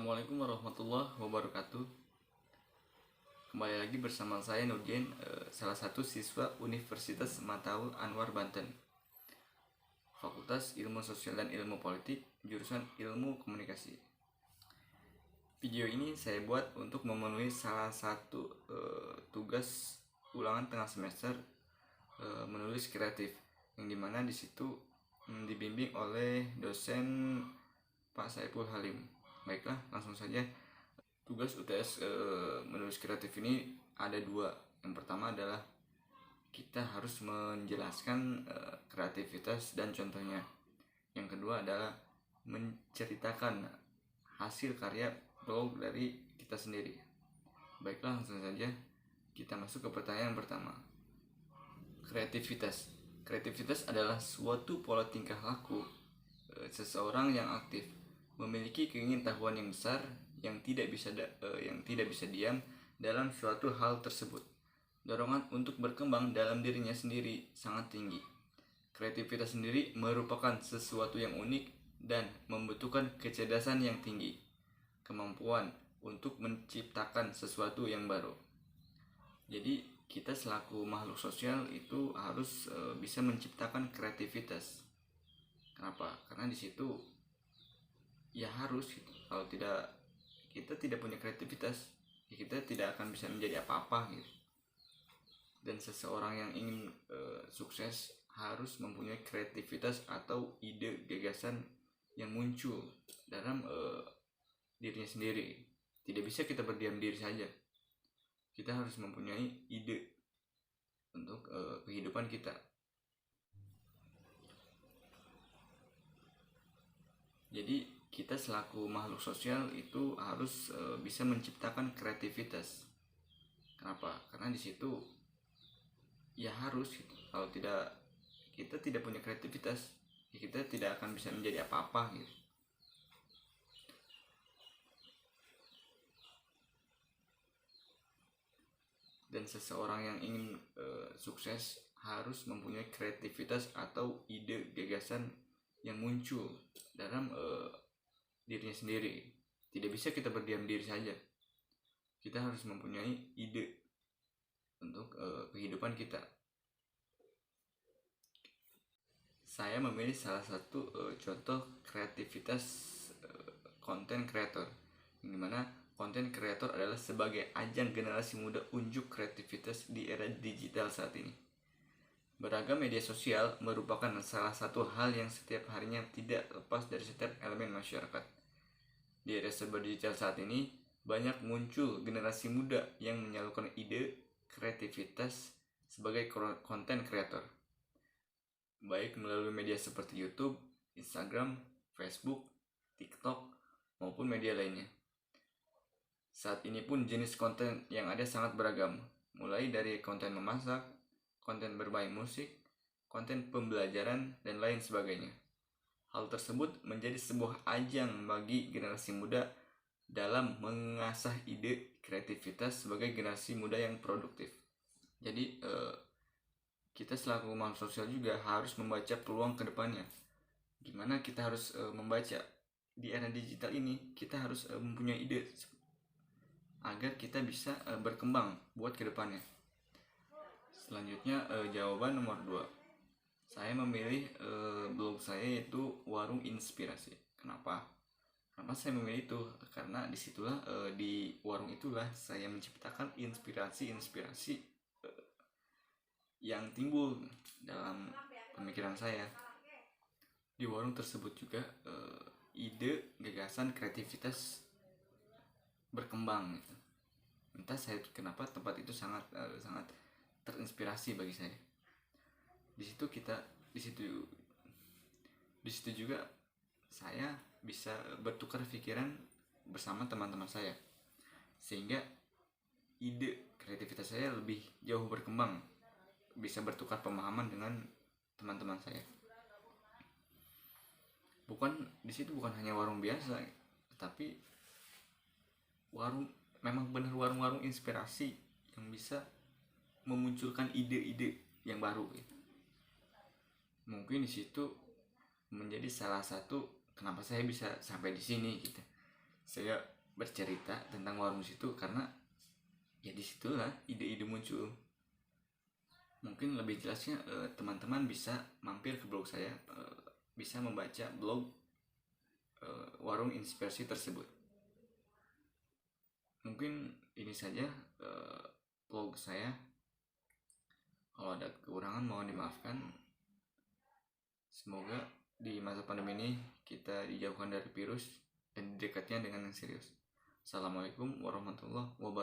Assalamualaikum warahmatullahi wabarakatuh. Kembali lagi bersama saya Nurdin, salah satu siswa Universitas Mataul Anwar Banten, Fakultas Ilmu Sosial dan Ilmu Politik, jurusan Ilmu Komunikasi. Video ini saya buat untuk memenuhi salah satu tugas ulangan tengah semester, menulis kreatif, yang dimana di situ dibimbing oleh dosen Pak Saiful Halim. Baiklah, langsung saja. Tugas UTS menulis kreatif ini ada dua. Yang pertama adalah kita harus menjelaskan kreativitas dan contohnya. Yang kedua adalah menceritakan hasil karya blog dari kita sendiri. Baiklah, langsung saja kita masuk ke pertanyaan pertama. Kreativitas. Kreativitas adalah suatu pola tingkah laku seseorang yang aktif, memiliki keingintahuan yang besar yang tidak bisa diam dalam suatu hal tersebut. Dorongan untuk berkembang dalam dirinya sendiri sangat tinggi. Kreativitas sendiri merupakan sesuatu yang unik dan membutuhkan kecerdasan yang tinggi, kemampuan untuk menciptakan sesuatu yang baru. Jadi kita selaku makhluk sosial itu harus bisa menciptakan kreativitas. Kenapa? Karena di situ ya harus gitu. Kalau kita tidak punya kreativitas, ya kita tidak akan bisa menjadi apa-apa gitu. Dan seseorang yang ingin sukses harus mempunyai kreativitas atau ide gagasan yang muncul dalam dirinya sendiri. Tidak bisa kita berdiam diri saja. Kita harus mempunyai ide untuk kehidupan kita. Jadi kita selaku makhluk sosial itu harus bisa menciptakan kreativitas. Kenapa? Karena di situ ya harus gitu. Kalau kita tidak punya kreativitas, ya kita tidak akan bisa menjadi apa-apa gitu. Dan seseorang yang ingin sukses harus mempunyai kreativitas atau ide gagasan yang muncul dalam dirinya sendiri. Tidak bisa kita berdiam diri saja. Kita harus mempunyai ide untuk kehidupan kita. Saya memilih salah satu contoh kreativitas content creator, yang dimana content creator adalah sebagai ajang generasi muda unjuk kreativitas di era digital saat ini. Beragam media sosial merupakan salah satu hal yang setiap harinya tidak lepas dari setiap elemen masyarakat. Di era serba digital saat ini, banyak muncul generasi muda yang menyalurkan ide kreativitas sebagai konten kreator, baik melalui media seperti YouTube, Instagram, Facebook, TikTok, maupun media lainnya. Saat ini pun jenis konten yang ada sangat beragam, mulai dari konten memasak, konten bermain musik, konten pembelajaran, dan lain sebagainya. Hal tersebut menjadi sebuah ajang bagi generasi muda dalam mengasah ide kreativitas sebagai generasi muda yang produktif. Jadi kita selaku makhluk sosial juga harus membaca peluang ke depannya. Gimana kita harus membaca di era digital ini? Kita harus mempunyai ide agar kita bisa berkembang buat ke depannya. Selanjutnya jawaban nomor 2. Saya memilih blog saya yaitu Warung Inspirasi. Kenapa saya memilih itu? Karena disitulah di warung itulah saya menciptakan inspirasi yang timbul dalam pemikiran saya. Di warung tersebut juga ide, gagasan, kreativitas berkembang gitu. Entah saya kenapa tempat itu sangat terinspirasi bagi saya. Di situ juga saya bisa bertukar pikiran bersama teman-teman saya, sehingga ide kreativitas saya lebih jauh berkembang, bisa bertukar pemahaman dengan teman-teman saya. Di situ bukan hanya warung biasa, tetapi memang benar warung inspirasi yang bisa memunculkan ide-ide yang baru gitu. Mungkin di situ menjadi salah satu kenapa saya bisa sampai di sini gitu. Saya bercerita tentang warung situ karena ya disitulah ide-ide muncul. Mungkin lebih jelasnya teman-teman bisa mampir ke blog saya, bisa membaca blog warung inspirasi tersebut. Mungkin ini saja blog saya. Kalau ada kekurangan mohon dimaafkan. Semoga di masa pandemi ini kita dijauhkan dari virus dan didekatnya dengan yang serius. Assalamualaikum warahmatullahi wabarakatuh.